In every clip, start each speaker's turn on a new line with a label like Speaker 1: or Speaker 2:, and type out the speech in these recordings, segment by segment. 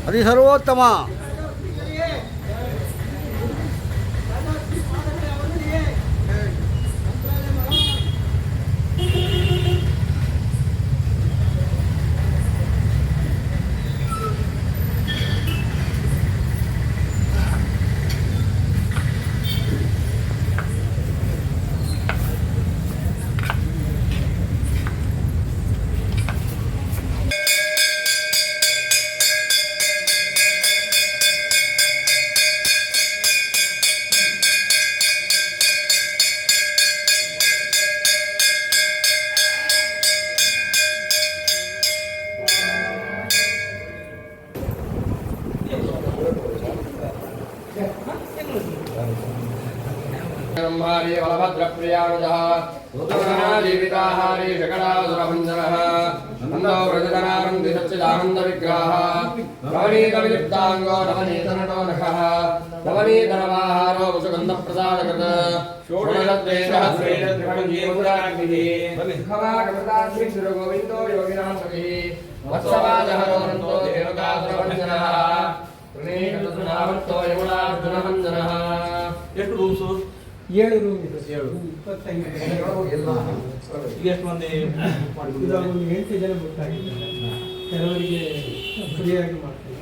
Speaker 1: ಹರಿಸರ್ವೋತ್ತಮ
Speaker 2: ब्रह्मारी बलभद्रप्रियानुजः जीविताहारी शकलासुरभञ्जनः नन्दो व्रजधनानन्दी सच्चिदानन्दविग्रहः नवनीतविलिप्ताङ्गो नवनीतनटो नखः नवनीतनवाहारो वसुगन्धप्रसादकृत षोडशद्वेषः श्रीगोविन्दो योगिनां सखिः वत्सवाजहरोनन्दो देवकासुरभञ्जनः प्रणीतसुनावर्तो यमुनार्जुनभञ्जनः ಎಷ್ಟು rooms
Speaker 3: 7 room ಇದೆ 25
Speaker 2: ಎಷ್ಟು ಮಂದಿ
Speaker 3: ಇವಾಗ 8 ಜನ ಬುಕ್ ಆಗಿದ್ದಾರೆ ಕೆಲವರಿಗೆ ಫ್ರೀ ಆಗಿ ಮಾಡ್ತೀವಿ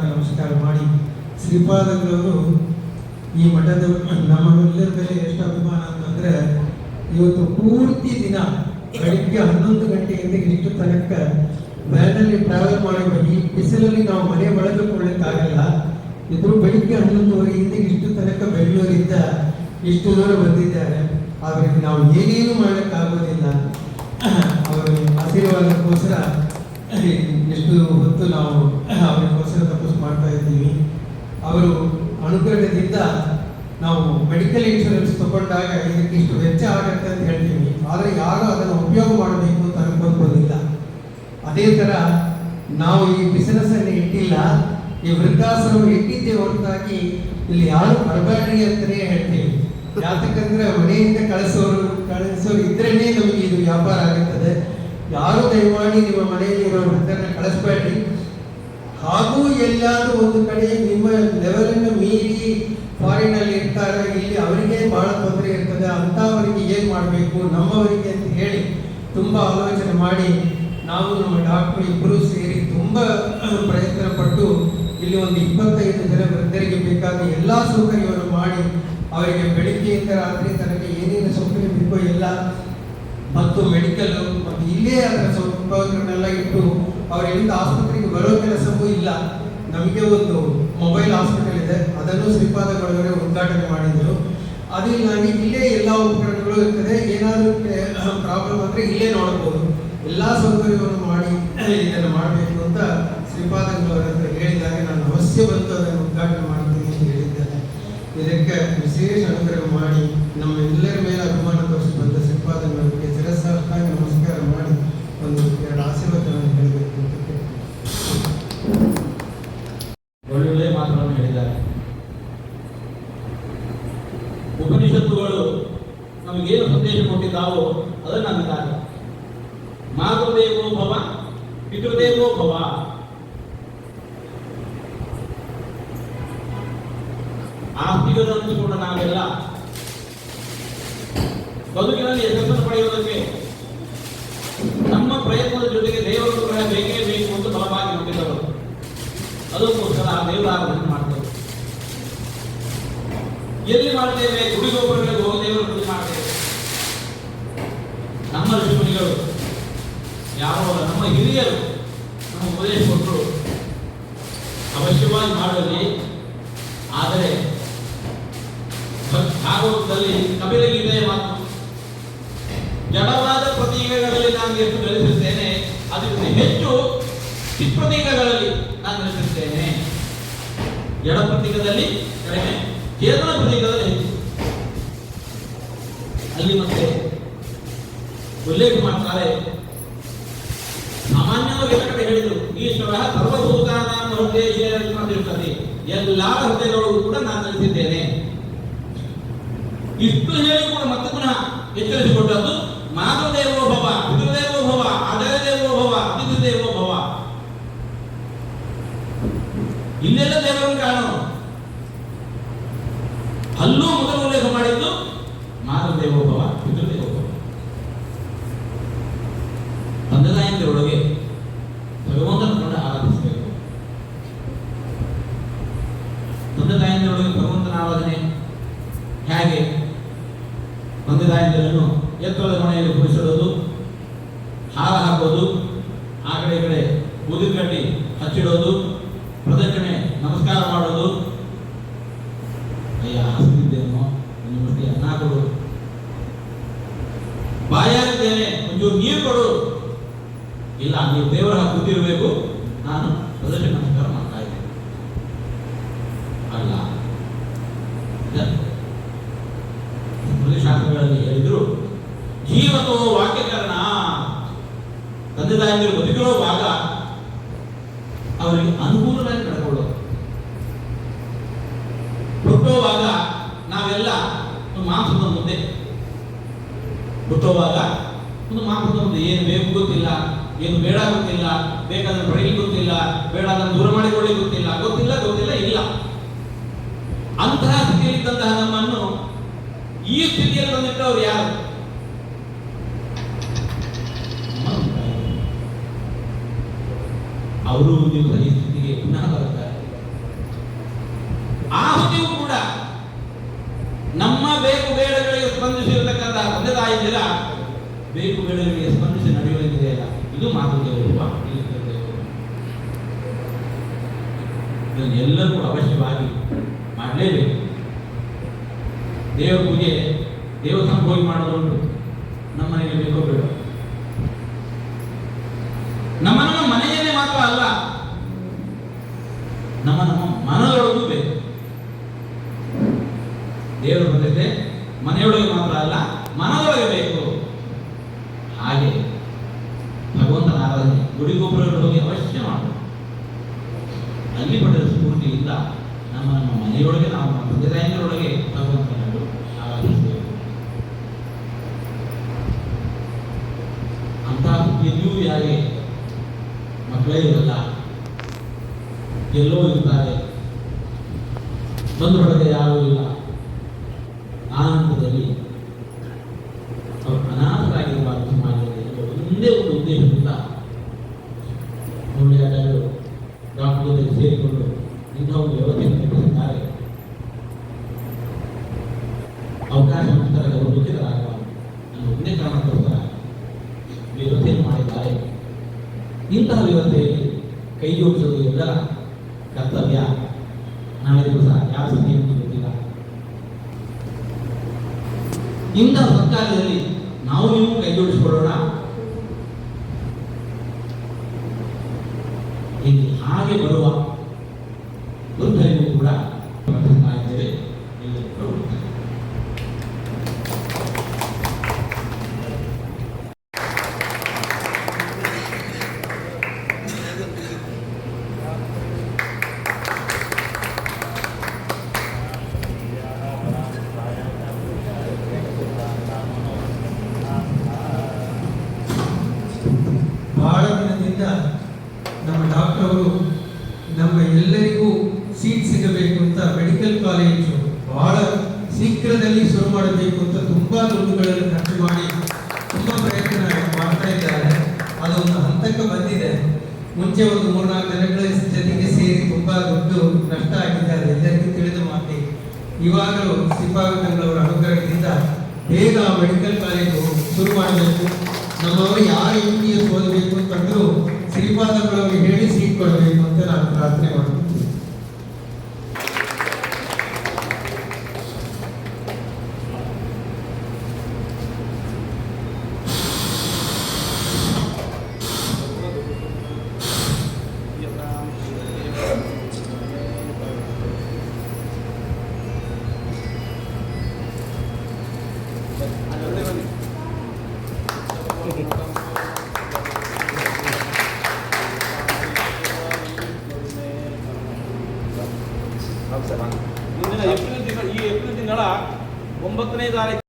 Speaker 3: ನಮಸ್ಕಾರ ಮಾಡಿ ಶ್ರೀಪಾದಂಗಳವರು ಈ ಮಠದ ನಮ್ಮೆಲ್ಲರ ಮೇಲೆ ಎಷ್ಟು ಅಭಿಮಾನ ಅಂತಂದ್ರೆ ಇವತ್ತು ಪೂರ್ತಿ ದಿನ ಬೆಳಿಗ್ಗೆ 11 ಗಂಟೆಯಿಂದ ಇಷ್ಟು ತನಕ ವ್ಯಾನಲ್ಲಿ ಟ್ರಾವೆಲ್ ಮಾಡಿ ಈ ಬಿಸಿಲಲ್ಲಿ ನಾವು ಮನೆ ಒಳಗೆ ಕೊಳ್ಳಕ್ಕಾಗಲ್ಲ. ಇದ್ರು ಬೆಳಿಗ್ಗೆ 11:30 ಇಷ್ಟು ತನಕ ಬೆಂಗಳೂರಿಂದ ಇಷ್ಟು ದೂರ ಬಂದಿದ್ದಾರೆ. ಅವರಿಗೆ ನಾವು ಏನೇನು ಮಾಡಕ್ಕಾಗೋದಿಲ್ಲ. ಅವರ ಆಶೀರ್ವಾದಕ್ಕೋಸ್ಕರ ಎಷ್ಟು ಹೊತ್ತು ನಾವು ಅವರಿಗೋಸ್ಕರ ತಪಸ್ಸು ಮಾಡ್ತಾ ಇದ್ದೀವಿ. ಅವರು ಅನುಗ್ರಹದಿಂದ ನಾವು ಮೆಡಿಕಲ್ ಇನ್ಶೂರೆನ್ಸ್ ತಗೊಂಡಾಗ ಇದಕ್ಕೆ ಇಷ್ಟು ವೆಚ್ಚ ಆಗುತ್ತೆ ಅಂತ ಹೇಳ್ತೀವಿ, ಆದರೆ ಯಾರು ಅದನ್ನು ಉಪಯೋಗ ಮಾಡಬೇಕು ಅಂತ ಅನ್ಕೊಂಬೋದಿಲ್ಲ. ಅದೇ ಥರ ನಾವು ಈ ಬಿಸಿನೆಸ್ ಅನ್ನು ಇಟ್ಟಿಲ್ಲ, ಈ ವೃದ್ಧಾಶ್ರಮ ಇಟ್ಟಿದ್ದೇ ಹೊರತಾಗಿ ಇಲ್ಲಿ ಯಾರು ಬರಬೇಡ್ರಿ ಅಂತಲೇ ಹೇಳ್ತೀವಿ. ಯಾಕಂದ್ರೆ ಮನೆಯಿಂದ ಕಳಿಸೋರು ಇದ್ರೇನೆ ನಮಗೆ ಇದು ವ್ಯಾಪಾರ ಆಗುತ್ತದೆ. ಯಾರು ದಯಮಾಡಿ ನಿಮ್ಮ ಮನೆಯಲ್ಲಿರೋ ವೃದ್ಧರನ್ನ ಕಳಿಸ್ಬೇಡ್ರಿ. ಹಾಗೂ ಎಲ್ಲಾದ್ರೂ ಒಂದು ಕಡೆ ನಿಮ್ಮ ಲೆವೆಲನ್ನು ಮೀರಿ ಫಾರಿನಲ್ಲಿ ಇರ್ತಾರೆ, ಇಲ್ಲಿ ಅವರಿಗೆ ಬಹಳ ತೊಂದರೆ ಇರ್ತದೆ, ಅಂಥವರಿಗೆ ಏನು ಮಾಡಬೇಕು ನಮ್ಮವರಿಗೆ ಅಂತ ಹೇಳಿ ತುಂಬ ಆಲೋಚನೆ ಮಾಡಿ ನಾವು ನಮ್ಮ ಡಾಕ್ಟರ್ ಇಬ್ಬರು ಸೇರಿ ತುಂಬ ಪ್ರಯತ್ನ ಪಟ್ಟು ಇಲ್ಲಿ ಒಂದು 25 ಜನ ವೃದ್ಧರಿಗೆ ಬೇಕಾದ ಎಲ್ಲ ಸೌಕರ್ಯವನ್ನು ಮಾಡಿ ಅವರಿಗೆ ಬೆಳಿಗ್ಗೆಯಿಂದ ರಾತ್ರಿ ತನಕ ಏನೇನು ಸೌಕರ್ಯ ಬೇಕೋ ಎಲ್ಲ ಮತ್ತು ಮೆಡಿಕಲ್ ಮತ್ತು ಇಲ್ಲೇ ಅದರ ಸೌಕರ್ಯಗಳನ್ನೆಲ್ಲ ಇಟ್ಟು ಅವರಿಂದ ಆಸ್ಪತ್ರೆಗೆ ಬರೋ ಕೆಲಸವೂ ಇಲ್ಲ. ನಮಗೆ ಒಂದು ಮೊಬೈಲ್ ಹಾಸ್ಪಿಟಲ್ ಇದೆ, ಅದನ್ನು ಶ್ರೀಪಾದಗಳವರೇ ಉದ್ಘಾಟನೆ ಮಾಡಿದರು. ಅದಿಲ್ಲಾಗಿ ಇಲ್ಲೇ ಎಲ್ಲ ಉಪಕರಣಗಳು ಇರ್ತದೆ, ಏನಾದರೂ ಪ್ರಾಬ್ಲಮ್ ಅಂದರೆ ಇಲ್ಲೇ ನೋಡಬಹುದು. ಎಲ್ಲ ಸೌಕರ್ಯವನ್ನು ಮಾಡಿ ಇದನ್ನು ಮಾಡಬೇಕು ಅಂತ ಶ್ರೀಪಾದಗಳವರ ಹತ್ರ ಹೇಳಿದಾಗ ನಾನು ಅವಶ್ಯ ಬಂದು ಅದನ್ನು ಉದ್ಘಾಟನೆ ಮಾಡ್ತೀನಿ ಅಂತ ಹೇಳಿದ್ದೇನೆ. ಇದಕ್ಕೆ ವಿಶೇಷ ಅನುಗ್ರಹ ಮಾಡಿ ನಮ್ಮೆಲ್ಲರ ಮೇಲೆ ಅಭಿಮಾನ ತೋರಿಸಿ ಬಂದ ಶ್ರೀಪಾದಗಳವರಿಗೆ ಶಿರಸಾಷ್ಟಾಂಗ ನಮಸ್ಕಾರ ಮಾಡಿ ಒಂದು 2 ಆಶೀರ್ವಾದವನ್ನು ಹೇಳಬೇಕು ಅಂತ
Speaker 4: ಒಳ್ಳೊಳ್ಳೆ ಮಾತುಗಳನ್ನು ಹೇಳಿದ್ದಾರೆ. ಉಪನಿಷತ್ತುಗಳು ನಮಗೇನು ಸಂದೇಶ ಕೊಟ್ಟಿದ್ದಾವೋ ಅದನ್ನು ಅಂದಿದ್ದಾರೆ. ಮಾತೃದೇವೋ ಭವ ಪಿತೃದೇವೋ ಭವ. ಆಸ್ತಿಗಳನ್ನು ಕೂಡ ನಾವೆಲ್ಲ ಬದುಕಿನಲ್ಲಿ ಯಶಸ್ಸನ್ನು ಪಡೆಯುವುದಕ್ಕೆ ನಮ್ಮ ಪ್ರಯತ್ನದ ಜೊತೆಗೆ ದೇವರ ಬೇಕೇ ಬೇಕು ಅಂತ ಬಲವಾಗಿ ನಂಬಿದವರು. ಅದಕ್ಕೋಸ್ಕರ ದೇವರ ಆರಾಧನೆ ಮಾಡ್ತೇವೆ. ಎಲ್ಲಿ ಮಾಡ್ತೇವೆ? ಗುಡಿಗೋಪುರಗಳಿಗೆ ಹೋಗಿ ದೇವರ ಪೂಜೆ ಮಾಡ್ತೇವೆ. ನಮ್ಮ ಋಷಿಮುನಿಗಳು ಯಾವ ನಮ್ಮ ಹಿರಿಯರು ನಮ್ಮ ಉಪದೇಶ ಕೊಟ್ಟರು, ಅವಶ್ಯವಾಗಿ ಮಾಡುವಲ್ಲಿ. ಆದರೆ ಭಾಗವತದಲ್ಲಿ ಕಪಿಲ ಗೀತೆಯ ಮಾತು, ಜಡವಾದ ಪ್ರತೀಕಗಳಲ್ಲಿ ನಾನು ಎಷ್ಟು ಗಳಿಸಿರ್ತೇನೆ ಅದಕ್ಕಿಂತ ಹೆಚ್ಚು ಚಿತ್ಪ್ರತೀಕಗಳಲ್ಲಿ ನಾನು ಗಳಿಸಿರ್ತೇನೆ. ಜಡ ಪ್ರತೀಕದಲ್ಲಿ ಕಡಿಮೆ, ಚೇತನ ಪ್ರತೀಕದಲ್ಲಿ ಹೆಚ್ಚು. ಅಲ್ಲಿ ಮತ್ತೆ ಉಲ್ಲೇಖ ಮಾಡ್ತಾರೆ, ಸಾಮಾನ್ಯವಾಗಿ ಎಲ್ಲ ಕಡೆ ಹೇಳಿದರು, ಈಶ್ವರ ಸರ್ವಭೂತಾನಾಂ ಹೃದಯ ಎಲ್ಲಾ ಹೃದಯಗಳು ಕೂಡ ನಾನು ತಿಳಿಸಿದ್ದೇನೆ. ಇಷ್ಟು ಹೇಳಿ ಕೂಡ ಮತ್ತೆ ಪುನಃ ಎಚ್ಚರಿಸಿಕೊಂಡದ್ದು, ಮಾತೃದೇವೋ ಭವ, ಪಿತೃದೇವೋ ಭವ, ಆಚಾರ್ಯ ದೇವೋ ಭವ, ಅತಿಥಿ ದೇವೋ ಭವ. ಇಲ್ಲೆಲ್ಲ ದೇವರನ್ನು ಕಾಣೋಣ. ಅಲ್ಲೂ ಮೊದಲು ಉಲ್ಲೇಖ ಮಾಡಿದ್ದು ಮಾತೃದೇವೋ ಭವ, ಪಿತೃದೇವೋ ಭವ. ತಂದೆ ತಾಯಿಯೊಳಗೆ ಭಗವಂತನ ಕೊಂಡು ಆರಾಧಿಸಬೇಕು. ತಂದೆ ತಾಯಿಯೊಳಗೆ ಭಗವಂತನ ಆರಾಧನೆ ಹೇಗೆ? ತಂದೆ ತಾಯಿಯರನ್ನು ಎತ್ತರದ ಮನೆಯಲ್ಲಿ ಕುಡಿಸಿಡೋದು, ಹಾರ ಹಾಕೋದು, ಆ ಕಡೆ ಈ ಕಡೆ ಊದಿನ ಕಡ್ಡಿ ಹಚ್ಚಿಡೋದು, ಪ್ರದಕ್ಷಿಣೆ ನಮಸ್ಕಾರ ಮಾಡೋದು. ಅಯ್ಯ ಹಸಿದ್ದೇನೋ ನಿಮಗೆ ಅನ್ನ ಕೊಡು, ಬಾಯಾಗಿದ್ದೇನೆ ಒಂಚೂರು ನೀರು ಕೊಡು. ಇಲ್ಲ, ನೀವು ದೇವರ ಕೂತಿರಬೇಕು, ನಾನು ಪ್ರದಕ್ಷಿಣೆ ನಮಸ್ಕಾರ ಮಾಡ್ತಾ ಇದ್ದೇನೆ. ಅಲ್ಲ, ಶಾಸ್ತ್ರಗಳಲ್ಲಿ ಹೇಳಿದ್ರು, ಜೀವತೋ ವಾಕ್ಯಕರಣ. ತಂದೆ ತಾಯಿಗಳು ಬದುಕಿರುವಾಗ ಅವರಿಗೆ ಅನುಕೂಲವಾಗಿ ನಡ್ಕೊಳ್ಳೋದು. ಹುಟ್ಟುವಾಗ ನಾವೆಲ್ಲ ಒಂದು ಮಾಂಸದ ಮುದ್ದೆ, ಹುಟ್ಟುವಾಗ ಒಂದು ಮಾಂಸದ ಮುದ್ದೆ. ಏನು ಬೇಕು ಗೊತ್ತಿಲ್ಲ, ಏನು ಬೇಡ ಗೊತ್ತಿಲ್ಲ, ಬೇಕಾದ್ರೆ ಪಡೆಯಲಿಕ್ಕೆ ಗೊತ್ತಿಲ್ಲ, ಬೇಡ ಅದನ್ನು ದೂರ ಮಾಡಿಕೊಳ್ಳಿಕ್ಕೆ ಗೊತ್ತಿಲ್ಲ, ಗೊತ್ತಿಲ್ಲ ಇಲ್ಲ. ಅಂತಹ ಸ್ಥಿತಿಯಲ್ಲಿದ್ದಂತಹ ನಮ್ಮನ್ನು ಈ ಸ್ಥಿತಿಯಲ್ಲಿ ಬಂದಿಟ್ಟವರು ಯಾರು? ಅವರು ದಿವಸ ಈ ಸ್ಥಿತಿಗೆ ಪುನಃ ಬರುತ್ತಾರೆ. ಆ ಹೊತ್ತಿಗೂ ಕೂಡ ನಮ್ಮ ಬೇಕು ಬೇಡಗಳಿಗೆ ಸ್ಪಂದಿಸಿರತಕ್ಕಂತಹ ತಂದೆ ತಾಯಿಯರ ಬೇಕು ಬೇಡಗಳಿಗೆ ಸ್ಪಂದಿಸಿ ನಡೆಯುವುದಿದೆಯಲ್ಲ, ಇದು ಮಾತೃದೇವರು. ಇದನ್ನು ಎಲ್ಲರೂ ಕೂಡ ಅವಶ್ಯವಾಗಿ ಮಾಡಲೇಬೇಕು. ದೇವರ ಪೂಜೆ ದೇವಸ್ಥಾನ ಹೋಗಿ ಮಾಡೋದುಂಟು, ನಮ್ಮ ಮನೆಗೆ ಬೇಕೋ ಬೇಡ. ನಮ್ಮ ಮನೆಯನ್ನೇ ಮಾತ್ರ ಅಲ್ಲ, ನಮ್ಮ ಮನದೊಳಗೂ ಬೇಕು. ದೇವರು ಬಂದಿದೆ ಮನೆಯೊಳಗೆ ಮಾತ್ರ ಅಲ್ಲ, ಮನದೊಳಗೆ ಬೇಕು. ಹಾಗೆ ಭಗವಂತನ ಆರಾಧನೆ ಗುಡಿಗೋಪುರಗಳು ಹೋಗಿ ಅವಶ್ಯ ಮಾಡಬೇಕು. ಅಲ್ಲಿ ಪಡೆದ ಸ್ಫೂರ್ತಿಯಿಂದ ನಮ್ಮ ಮನೆಯೊಳಗೆ, ನಾವು ತಂದೆ ತಾಯಿಯರೊಳಗೆ ಭಗವಂತನನ್ನು ಆರಾಧಿಸಬೇಕು. ಅಂತಹ ಸ್ಥಿತಿಯಲ್ಲಿಯೂ ಯಾರಿಗೆ ಮಕ್ಕಳೇ ಇರಲ್ಲ, ಎಲ್ಲೋ ಇರ್ತಾರೆ, ಬಂದು ಹೊಡೆದ ಯಾರೂ ಇಲ್ಲ, ಆ ಹಂತದಲ್ಲಿ ಅವರು ಅನಾಥರಾಗಿರಬಾರದು ಸಮಾಜದಲ್ಲಿ ಒಂದೇ ಒಂದು ಉದ್ದೇಶದಿಂದ ಒಳ್ಳೆಯವರು ಡಾಕ್ಟರ್ ಜೊತೆಗೆ ಸೇರಿಕೊಂಡು ಇಂಥ ಒಂದು ವ್ಯವಸ್ಥೆಯನ್ನು ಕಲ್ಪಿಸಿದ್ದಾರೆ. ಅವಕಾಶ ನಂತರ ಅವರು ದುಃಖಿತರಾಗಬಾರದು ಅನ್ನೋ ಒಂದೇ ಕಾರಣಕ್ಕೋಸ್ಕರ ವ್ಯವಸ್ಥೆಯನ್ನು ಮಾಡಿದ್ದಾರೆ. ಇಂತಹ ವ್ಯವಸ್ಥೆಯಲ್ಲಿ ಕೈ ಜೋಡಿಸೋದು ಎಲ್ಲರ ಕರ್ತವ್ಯ. ನಾಳೆ ದಿವಸ ಯಾವ ಸ್ಥಿತಿಯನ್ನು ಗೊತ್ತಿಲ್ಲ. ಇಂತಹ ಸರ್ಕಾರದಲ್ಲಿ ನಾವು ನೀವು ಕೈ ಜೋಡಿಸಿಕೊಳ್ಳೋಣ. ಇಲ್ಲಿ ಹಾಗೆ ಬರುವ ವೃದ್ಧರಿಗೂ ಕೂಡ ಪ್ರಾರ್ಥಿಸ್ತಾ ಇದ್ದೇವೆ.
Speaker 3: ಬಹಳ ದಿನದಿಂದ ನಮ್ಮ ಡಾಕ್ಟರ್ ಅವರು ನಮ್ಮ ಎಲ್ಲರಿಗೂ ಸೀಟ್ ಸಿಗಬೇಕು ಅಂತ ಮೆಡಿಕಲ್ ಕಾಲೇಜು ಬಹಳ ಶೀಘ್ರದಲ್ಲಿ ಶುರು ಮಾಡಬೇಕು ಅಂತ ತುಂಬಾ ದುಡ್ಡುಗಳನ್ನು ಖರ್ಚು ಮಾಡಿ ತುಂಬಾ ಪ್ರಯತ್ನ ಮಾಡ್ತಾ ಇದ್ದಾರೆ. ಅದೊಂದು ಹಂತಕ್ಕೆ ಬಂದಿದೆ. ಮುಂಚೆ ಒಂದು 3-4 ಜನಗಳ ಜೊತೆಗೆ ಸೇರಿ ತುಂಬಾ ದುಡ್ಡು ನಷ್ಟ ಆಗಿದ್ದಾರೆ, ಎಲ್ಲರಿಗೂ ತಿಳಿದ ಮಾತೆ. ಇವಾಗಲೂ ಶ್ರೀಪಾದಂಗಳವರ ಅನುಗ್ರಹದಿಂದ ಬೇಗ ಮೆಡಿಕಲ್ ಕಾಲೇಜು ಶುರು ಮಾಡಬೇಕು. ನಮ್ಮವರು ಯಾರು MBBS ಓದಬೇಕು ಅಂತಂದ್ರೂ ಶ್ರೀಪಾದಂಗಳವರಿಗೆ ಹೇಳಿ ಸೀಟ್ ಕೊಡಬೇಕು ಅಂತ ನಾನು ಪ್ರಾರ್ಥನೆ ಮಾಡ್ತೀನಿ.
Speaker 4: ಮುಂದಿನ ಏಪ್ರಿಲ್ ತಿಂಗಳ 9ನೇ ತಾರೀಕು